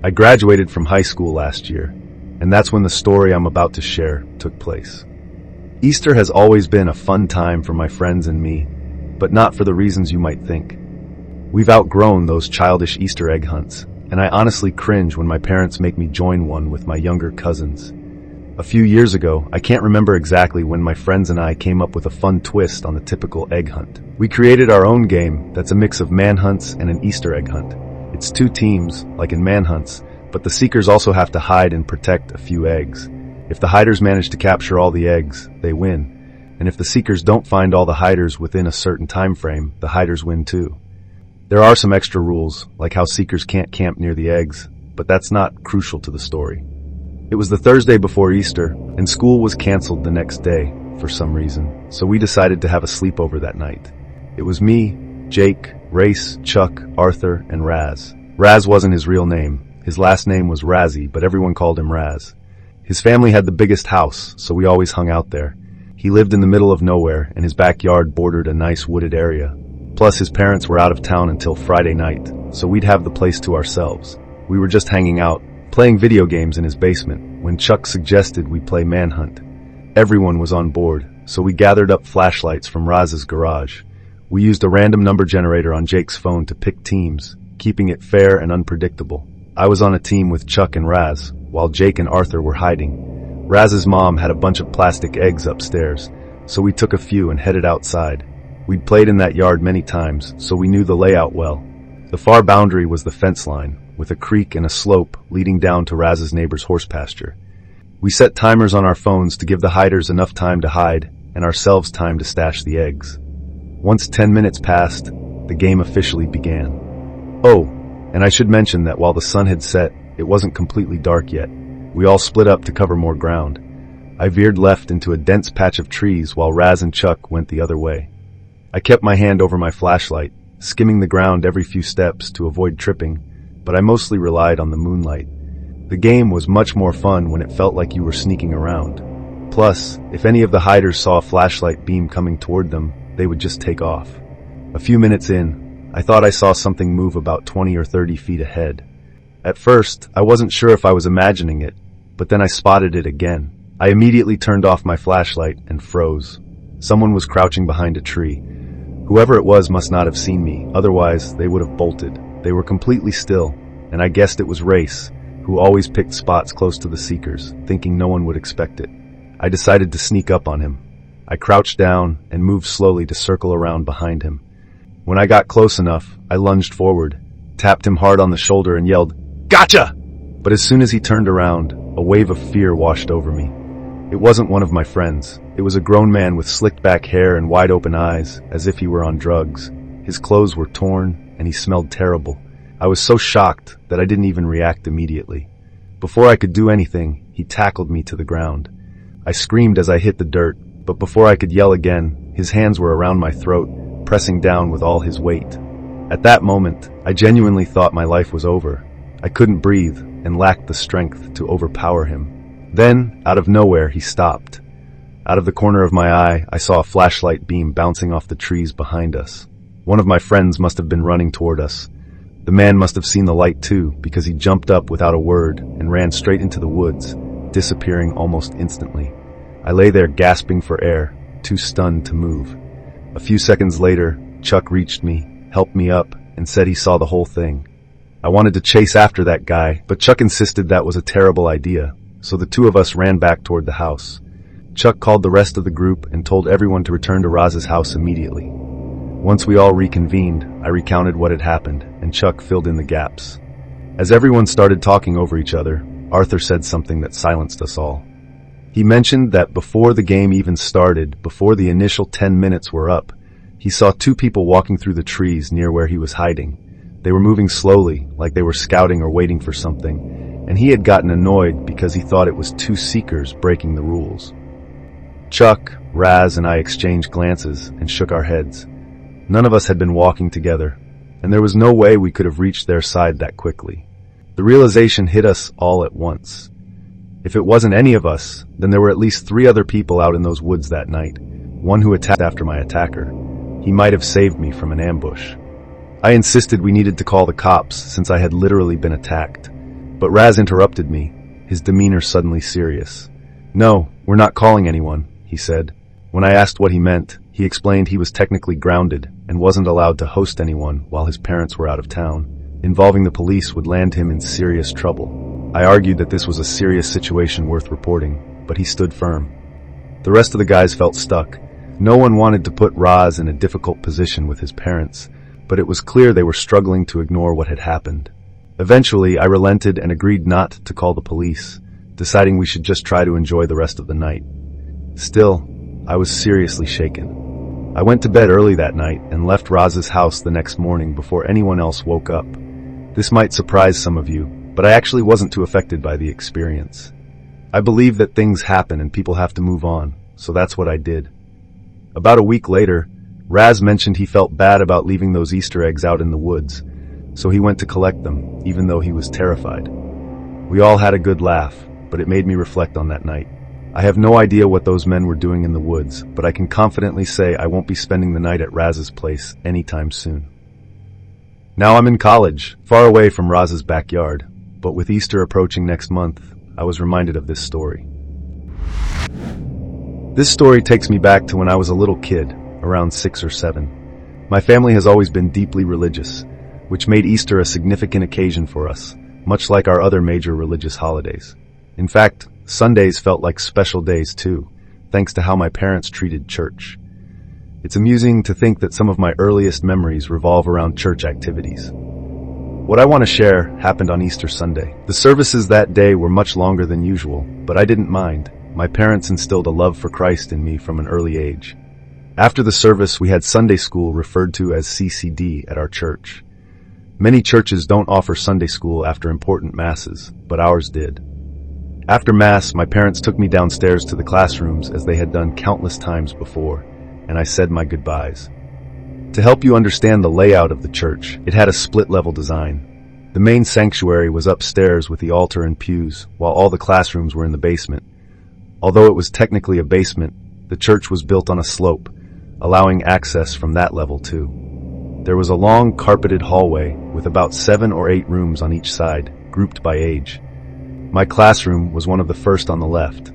I graduated from high school last year, and that's when the story I'm about to share took place. Easter has always been a fun time for my friends and me, but not for the reasons you might think. We've outgrown those childish Easter egg hunts, and I honestly cringe when my parents make me join one with my younger cousins. A few years ago, I can't remember exactly when my friends and I came up with a fun twist on the typical egg hunt. We created our own game that's a mix of manhunts and an Easter egg hunt. It's two teams, like in manhunts, but the seekers also have to hide and protect a few eggs. If the hiders manage to capture all the eggs, they win. And if the seekers don't find all the hiders within a certain time frame, the hiders win too. There are some extra rules, like how seekers can't camp near the eggs, but that's not crucial to the story. It was the Thursday before Easter, and school was canceled the next day for some reason, so we decided to have a sleepover that night. It was me, Jake, Race, Chuck, Arthur, and Raz. Raz wasn't his real name. His last name was Razzie, but everyone called him Raz. His family had the biggest house, so we always hung out there. He lived in the middle of nowhere, and his backyard bordered a nice wooded area. Plus, his parents were out of town until Friday night, so we'd have the place to ourselves. We were just hanging out, playing video games in his basement, when Chuck suggested we play Manhunt. Everyone was on board, so we gathered up flashlights from Raz's garage. We used a random number generator on Jake's phone to pick teams, keeping it fair and unpredictable. I was on a team with Chuck and Raz, while Jake and Arthur were hiding. Raz's mom had a bunch of plastic eggs upstairs, so we took a few and headed outside. We'd played in that yard many times, so we knew the layout well. The far boundary was the fence line, with a creek and a slope leading down to Raz's neighbor's horse pasture. We set timers on our phones to give the hiders enough time to hide and ourselves time to stash the eggs. Once 10 minutes passed, the game officially began. Oh, and I should mention that while the sun had set, it wasn't completely dark yet. We all split up to cover more ground. I veered left into a dense patch of trees while Raz and Chuck went the other way. I kept my hand over my flashlight, skimming the ground every few steps to avoid tripping, but I mostly relied on the moonlight. The game was much more fun when it felt like you were sneaking around. Plus, if any of the hiders saw a flashlight beam coming toward them, they would just take off. A few minutes in, I thought I saw something move about 20 or 30 feet ahead. At first, I wasn't sure if I was imagining it, but then I spotted it again. I immediately turned off my flashlight and froze. Someone was crouching behind a tree. Whoever it was must not have seen me, otherwise they would have bolted. They were completely still, and I guessed it was Race, who always picked spots close to the seekers, thinking no one would expect it. I decided to sneak up on him. I crouched down and moved slowly to circle around behind him. When I got close enough, I lunged forward, tapped him hard on the shoulder and yelled, "Gotcha!" But as soon as he turned around, a wave of fear washed over me. It wasn't one of my friends. It was a grown man with slicked back hair and wide open eyes, as if he were on drugs. His clothes were torn, and he smelled terrible. I was so shocked that I didn't even react immediately. Before I could do anything, he tackled me to the ground. I screamed as I hit the dirt, but before I could yell again, his hands were around my throat, pressing down with all his weight. At that moment, I genuinely thought my life was over. I couldn't breathe and lacked the strength to overpower him. Then, out of nowhere, he stopped. Out of the corner of my eye, I saw a flashlight beam bouncing off the trees behind us. One of my friends must have been running toward us. The man must have seen the light too, because he jumped up without a word and ran straight into the woods, disappearing almost instantly. I lay there gasping for air, too stunned to move. A few seconds later, Chuck reached me, helped me up, and said he saw the whole thing. I wanted to chase after that guy, but Chuck insisted that was a terrible idea, so the two of us ran back toward the house. Chuck called the rest of the group and told everyone to return to Raz's house immediately. Once we all reconvened, I recounted what had happened, and Chuck filled in the gaps. As everyone started talking over each other, Arthur said something that silenced us all. He mentioned that before the game even started, before the initial 10 minutes were up, he saw two people walking through the trees near where he was hiding. They were moving slowly, like they were scouting or waiting for something, and he had gotten annoyed because he thought it was two seekers breaking the rules. Chuck, Raz, and I exchanged glances and shook our heads. None of us had been walking together, and there was no way we could have reached their side that quickly. The realization hit us all at once. If it wasn't any of us, then there were at least 3 other people out in those woods that night, one who attacked after my attacker. He might have saved me from an ambush. I insisted we needed to call the cops since I had literally been attacked. But Raz interrupted me, his demeanor suddenly serious. "No, we're not calling anyone," he said. When I asked what he meant, he explained he was technically grounded and wasn't allowed to host anyone while his parents were out of town. Involving the police would land him in serious trouble. I argued that this was a serious situation worth reporting, but he stood firm. The rest of the guys felt stuck. No one wanted to put Raz in a difficult position with his parents, but it was clear they were struggling to ignore what had happened. Eventually, I relented and agreed not to call the police, deciding we should just try to enjoy the rest of the night. Still, I was seriously shaken. I went to bed early that night and left Raz's house the next morning before anyone else woke up. This might surprise some of you, but I actually wasn't too affected by the experience. I believe that things happen and people have to move on, so that's what I did. About a week later, Raz mentioned he felt bad about leaving those Easter eggs out in the woods, so he went to collect them, even though he was terrified. We all had a good laugh, but it made me reflect on that night. I have no idea what those men were doing in the woods, but I can confidently say I won't be spending the night at Raz's place anytime soon. Now I'm in college, far away from Raz's backyard, but with Easter approaching next month, I was reminded of this story. This story takes me back to when I was a little kid, around 6 or 7. My family has always been deeply religious, which made Easter a significant occasion for us, much like our other major religious holidays. In fact, Sundays felt like special days too, thanks to how my parents treated church. It's amusing to think that some of my earliest memories revolve around church activities. What I want to share happened on Easter Sunday. The services that day were much longer than usual, but I didn't mind. My parents instilled a love for Christ in me from an early age. After the service, we had Sunday school, referred to as CCD, at our church. Many churches don't offer Sunday school after important masses, but ours did. After Mass, my parents took me downstairs to the classrooms as they had done countless times before, and I said my goodbyes. To help you understand the layout of the church, it had a split-level design. The main sanctuary was upstairs with the altar and pews, while all the classrooms were in the basement. Although it was technically a basement, the church was built on a slope, allowing access from that level too. There was a long carpeted hallway with about 7 or 8 rooms on each side, grouped by age. My classroom was one of the first on the left.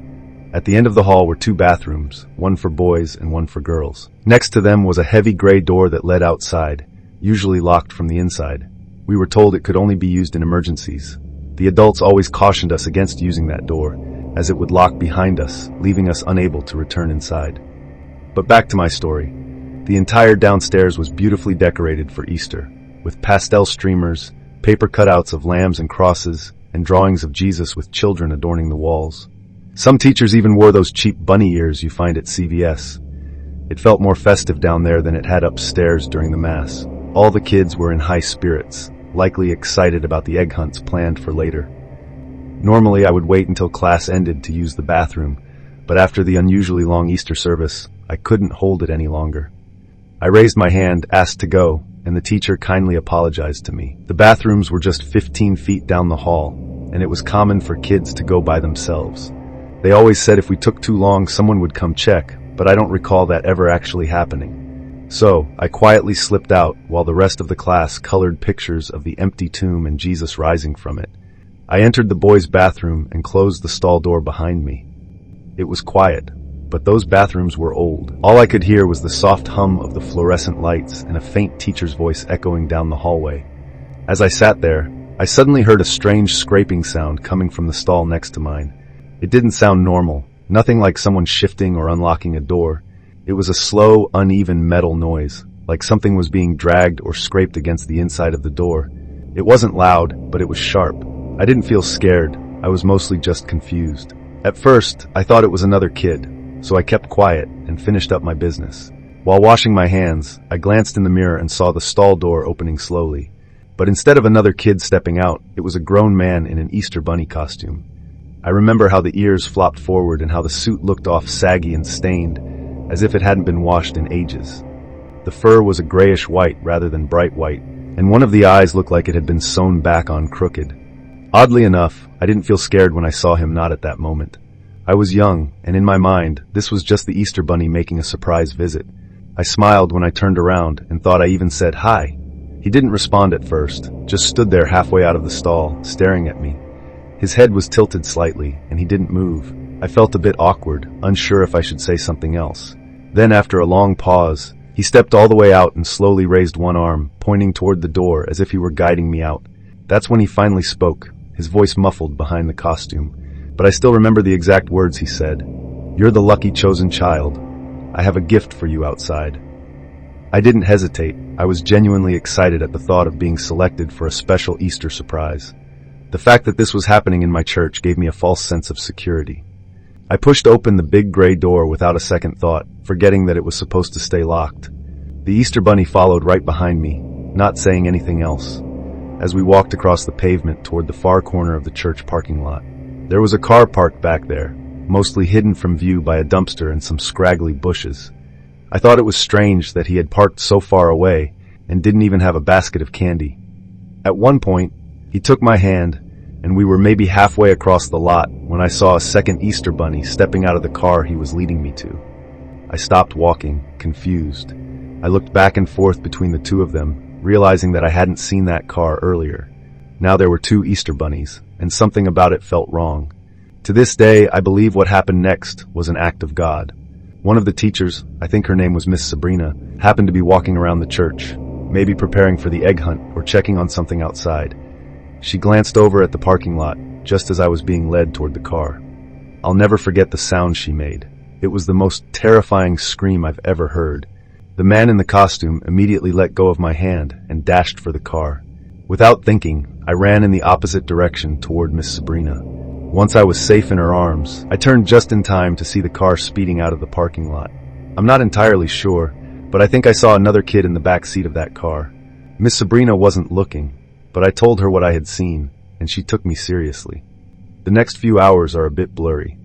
At the end of the hall were 2 bathrooms, one for boys and one for girls. Next to them was a heavy gray door that led outside, usually locked from the inside. We were told it could only be used in emergencies. The adults always cautioned us against using that door, as it would lock behind us, leaving us unable to return inside. But back to my story. The entire downstairs was beautifully decorated for Easter, with pastel streamers, paper cutouts of lambs and crosses, and drawings of Jesus with children adorning the walls. Some teachers even wore those cheap bunny ears you find at CVS. It felt more festive down there than it had upstairs during the Mass. All the kids were in high spirits, likely excited about the egg hunts planned for later. Normally I would wait until class ended to use the bathroom, but after the unusually long Easter service, I couldn't hold it any longer. I raised my hand, asked to go, and the teacher kindly apologized to me. The bathrooms were just 15 feet down the hall, and it was common for kids to go by themselves. They always said if we took too long, someone would come check, but I don't recall that ever actually happening. So, I quietly slipped out while the rest of the class colored pictures of the empty tomb and Jesus rising from it. I entered the boys' bathroom and closed the stall door behind me. It was quiet, but those bathrooms were old. All I could hear was the soft hum of the fluorescent lights and a faint teacher's voice echoing down the hallway. As I sat there, I suddenly heard a strange scraping sound coming from the stall next to mine. It didn't sound normal, nothing like someone shifting or unlocking a door. It was a slow, uneven metal noise, like something was being dragged or scraped against the inside of the door. It wasn't loud, but it was sharp. I didn't feel scared. I was mostly just confused. At first, I thought it was another kid, so I kept quiet and finished up my business. While washing my hands, I glanced in the mirror and saw the stall door opening slowly. But instead of another kid stepping out, it was a grown man in an Easter bunny costume. I remember how the ears flopped forward and how the suit looked off saggy and stained, as if it hadn't been washed in ages. The fur was a grayish white rather than bright white, and one of the eyes looked like it had been sewn back on crooked. Oddly enough, I didn't feel scared when I saw him, not at that moment. I was young, and in my mind, this was just the Easter bunny making a surprise visit. I smiled when I turned around and thought I even said hi. He didn't respond at first, just stood there halfway out of the stall, staring at me. His head was tilted slightly, and he didn't move. I felt a bit awkward, unsure if I should say something else. Then, after a long pause, he stepped all the way out and slowly raised one arm, pointing toward the door as if he were guiding me out. That's when he finally spoke, his voice muffled behind the costume. But I still remember the exact words he said. "You're the lucky chosen child. I have a gift for you outside." I didn't hesitate. I was genuinely excited at the thought of being selected for a special Easter surprise. The fact that this was happening in my church gave me a false sense of security. I pushed open the big gray door without a second thought, forgetting that it was supposed to stay locked. The Easter Bunny followed right behind me, not saying anything else. As we walked across the pavement toward the far corner of the church parking lot, there was a car parked back there, mostly hidden from view by a dumpster and some scraggly bushes. I thought it was strange that he had parked so far away and didn't even have a basket of candy. At one point, he took my hand, and we were maybe halfway across the lot when I saw a second Easter Bunny stepping out of the car he was leading me to. I stopped walking, confused. I looked back and forth between the two of them, realizing that I hadn't seen that car earlier. Now there were two Easter Bunnies, and something about it felt wrong. To this day, I believe what happened next was an act of God. One of the teachers, I think her name was Miss Sabrina, happened to be walking around the church, maybe preparing for the egg hunt or checking on something outside. She glanced over at the parking lot, just as I was being led toward the car. I'll never forget the sound she made. It was the most terrifying scream I've ever heard. The man in the costume immediately let go of my hand and dashed for the car. Without thinking, I ran in the opposite direction toward Miss Sabrina. Once I was safe in her arms, I turned just in time to see the car speeding out of the parking lot. I'm not entirely sure, but I think I saw another kid in the back seat of that car. Miss Sabrina wasn't looking, but I told her what I had seen, and she took me seriously. The next few hours are a bit blurry.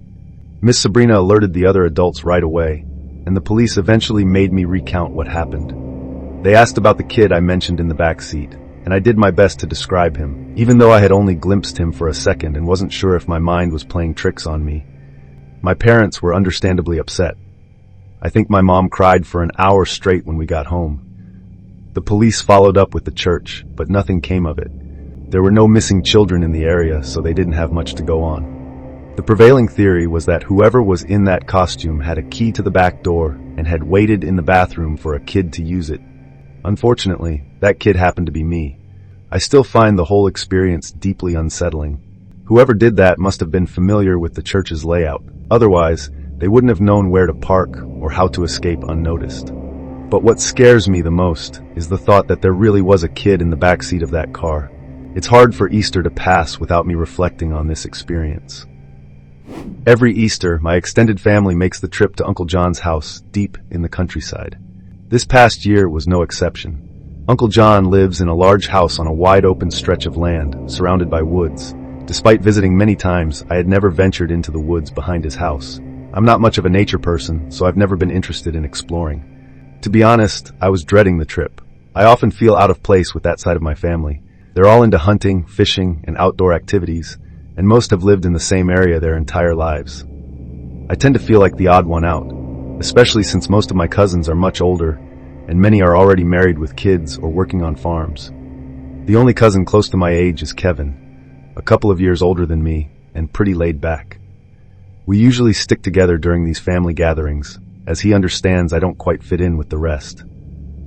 Miss Sabrina alerted the other adults right away, and the police eventually made me recount what happened. They asked about the kid I mentioned in the back seat, and I did my best to describe him, even though I had only glimpsed him for a second and wasn't sure if my mind was playing tricks on me. My parents were understandably upset. I think my mom cried for an hour straight when we got home. The police followed up with the church, but nothing came of it. There were no missing children in the area, so they didn't have much to go on. The prevailing theory was that whoever was in that costume had a key to the back door and had waited in the bathroom for a kid to use it. Unfortunately, that kid happened to be me. I still find the whole experience deeply unsettling. Whoever did that must have been familiar with the church's layout. Otherwise, they wouldn't have known where to park or how to escape unnoticed. But what scares me the most is the thought that there really was a kid in the backseat of that car. It's hard for Easter to pass without me reflecting on this experience. Every Easter, my extended family makes the trip to Uncle John's house deep in the countryside. This past year was no exception. Uncle John lives in a large house on a wide open stretch of land, surrounded by woods. Despite visiting many times, I had never ventured into the woods behind his house. I'm not much of a nature person, so I've never been interested in exploring. To be honest, I was dreading the trip. I often feel out of place with that side of my family. They're all into hunting, fishing, and outdoor activities, and most have lived in the same area their entire lives. I tend to feel like the odd one out, especially since most of my cousins are much older, and many are already married with kids or working on farms. The only cousin close to my age is Kevin, a couple of years older than me, and pretty laid back. We usually stick together during these family gatherings, as he understands I don't quite fit in with the rest.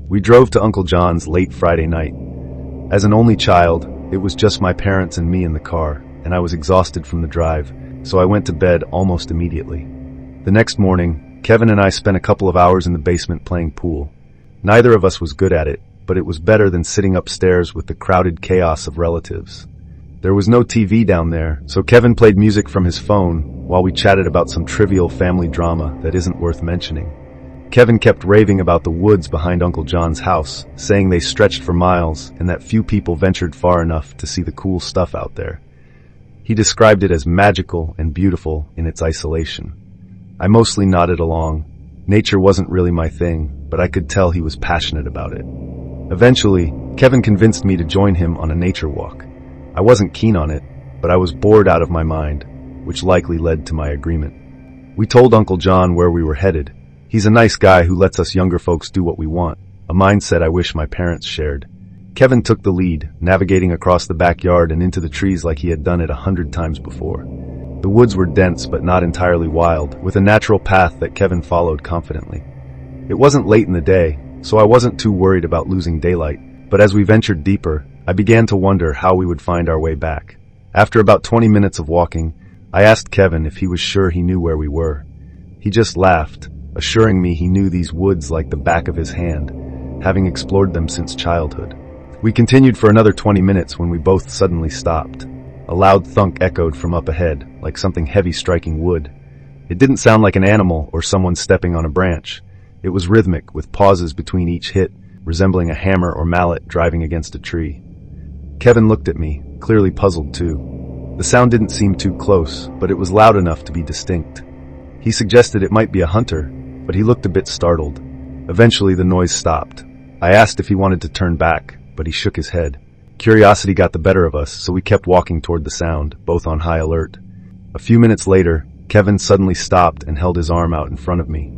We drove to Uncle John's late Friday night. As an only child, it was just my parents and me in the car, and I was exhausted from the drive, so I went to bed almost immediately. The next morning, Kevin and I spent a couple of hours in the basement playing pool. Neither of us was good at it, but it was better than sitting upstairs with the crowded chaos of relatives. There was no TV down there, so Kevin played music from his phone while we chatted about some trivial family drama that isn't worth mentioning. Kevin kept raving about the woods behind Uncle John's house, saying they stretched for miles and that few people ventured far enough to see the cool stuff out there. He described it as magical and beautiful in its isolation. I mostly nodded along. Nature wasn't really my thing, but I could tell he was passionate about it. Eventually, Kevin convinced me to join him on a nature walk. I wasn't keen on it, but I was bored out of my mind, which likely led to my agreement. We told Uncle John where we were headed. He's a nice guy who lets us younger folks do what we want, a mindset I wish my parents shared. Kevin took the lead, navigating across the backyard and into the trees like he had done it 100 times before. The woods were dense but not entirely wild, with a natural path that Kevin followed confidently. It wasn't late in the day, so I wasn't too worried about losing daylight, but as we ventured deeper, I began to wonder how we would find our way back. After about 20 minutes of walking, I asked Kevin if he was sure he knew where we were. He just laughed, assuring me he knew these woods like the back of his hand, having explored them since childhood. We continued for another 20 minutes when we both suddenly stopped. A loud thunk echoed from up ahead, like something heavy striking wood. It didn't sound like an animal or someone stepping on a branch. It was rhythmic, with pauses between each hit, resembling a hammer or mallet driving against a tree. Kevin looked at me, clearly puzzled too. The sound didn't seem too close, but it was loud enough to be distinct. He suggested it might be a hunter, but he looked a bit startled. Eventually the noise stopped. I asked if he wanted to turn back, but he shook his head. Curiosity got the better of us, so we kept walking toward the sound, both on high alert. A few minutes later, Kevin suddenly stopped and held his arm out in front of me.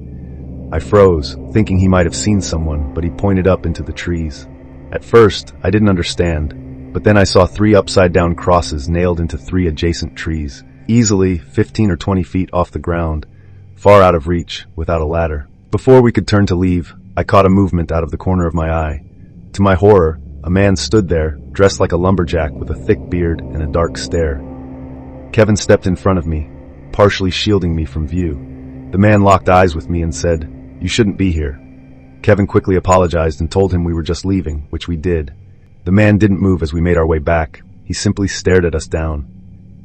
I froze, thinking he might have seen someone, but he pointed up into the trees. At first, I didn't understand, but then I saw 3 upside-down crosses nailed into 3 adjacent trees, easily 15 or 20 feet off the ground, far out of reach, without a ladder. Before we could turn to leave, I caught a movement out of the corner of my eye. To my horror, a man stood there, dressed like a lumberjack with a thick beard and a dark stare. Kevin stepped in front of me, partially shielding me from view. The man locked eyes with me and said, "You shouldn't be here." Kevin quickly apologized and told him we were just leaving, which we did. The man didn't move as we made our way back. He simply stared at us down.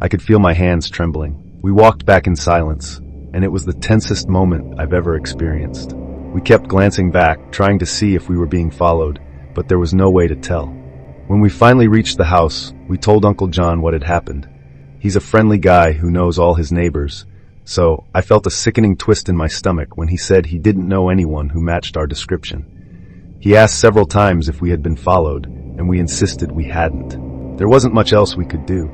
I could feel my hands trembling. We walked back in silence, and it was the tensest moment I've ever experienced. We kept glancing back, trying to see if we were being followed, but there was no way to tell. When we finally reached the house, we told Uncle John what had happened. He's a friendly guy who knows all his neighbors, so I felt a sickening twist in my stomach when he said he didn't know anyone who matched our description. He asked several times if we had been followed, and we insisted we hadn't. There wasn't much else we could do.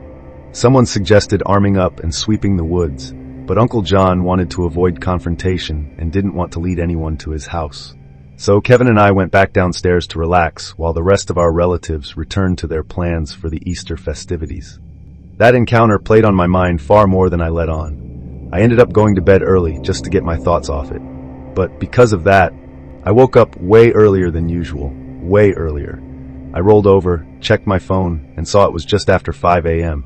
Someone suggested arming up and sweeping the woods, but Uncle John wanted to avoid confrontation and didn't want to lead anyone to his house. So Kevin and I went back downstairs to relax while the rest of our relatives returned to their plans for the Easter festivities. That encounter played on my mind far more than I let on. I ended up going to bed early just to get my thoughts off it. But because of that, I woke up way earlier than usual, way earlier. I rolled over, checked my phone, and saw it was just after 5 a.m.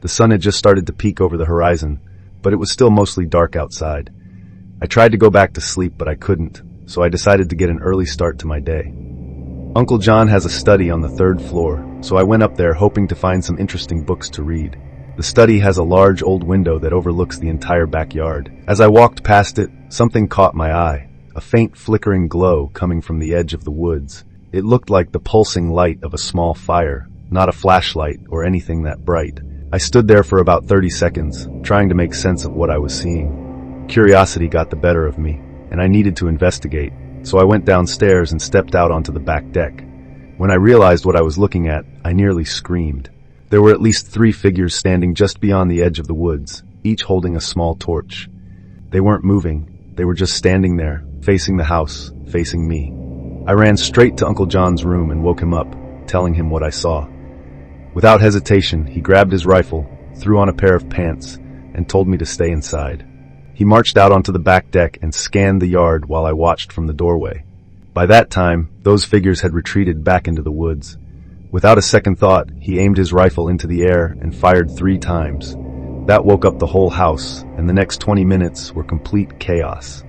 The sun had just started to peek over the horizon, but it was still mostly dark outside. I tried to go back to sleep, but I couldn't, so I decided to get an early start to my day. Uncle John has a study on the 3rd floor, so I went up there hoping to find some interesting books to read. The study has a large old window that overlooks the entire backyard. As I walked past it, something caught my eye, a faint flickering glow coming from the edge of the woods. It looked like the pulsing light of a small fire, not a flashlight or anything that bright. I stood there for about 30 seconds, trying to make sense of what I was seeing. Curiosity got the better of me, and I needed to investigate, so I went downstairs and stepped out onto the back deck. When I realized what I was looking at, I nearly screamed. There were at least 3 figures standing just beyond the edge of the woods, each holding a small torch. They weren't moving, they were just standing there, facing the house, facing me. I ran straight to Uncle John's room and woke him up, telling him what I saw. Without hesitation, he grabbed his rifle, threw on a pair of pants, and told me to stay inside. He marched out onto the back deck and scanned the yard while I watched from the doorway. By that time, those figures had retreated back into the woods. Without a second thought, he aimed his rifle into the air and fired 3 times. That woke up the whole house, and the next 20 minutes were complete chaos.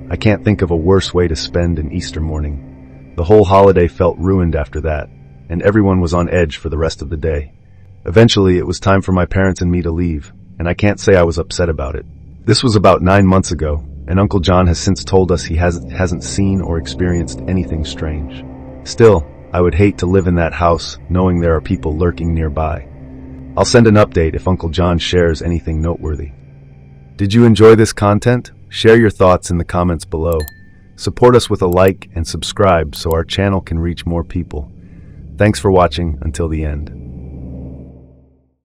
I can't think of a worse way to spend an Easter morning. The whole holiday felt ruined after that, and everyone was on edge for the rest of the day. Eventually, it was time for my parents and me to leave, and I can't say I was upset about it. This was about 9 months ago, and Uncle John has since told us he hasn't seen or experienced anything strange. Still, I would hate to live in that house knowing there are people lurking nearby. I'll send an update if Uncle John shares anything noteworthy. Did you enjoy this content? Share your thoughts in the comments below. Support us with a like and subscribe so our channel can reach more people. Thanks for watching until the end.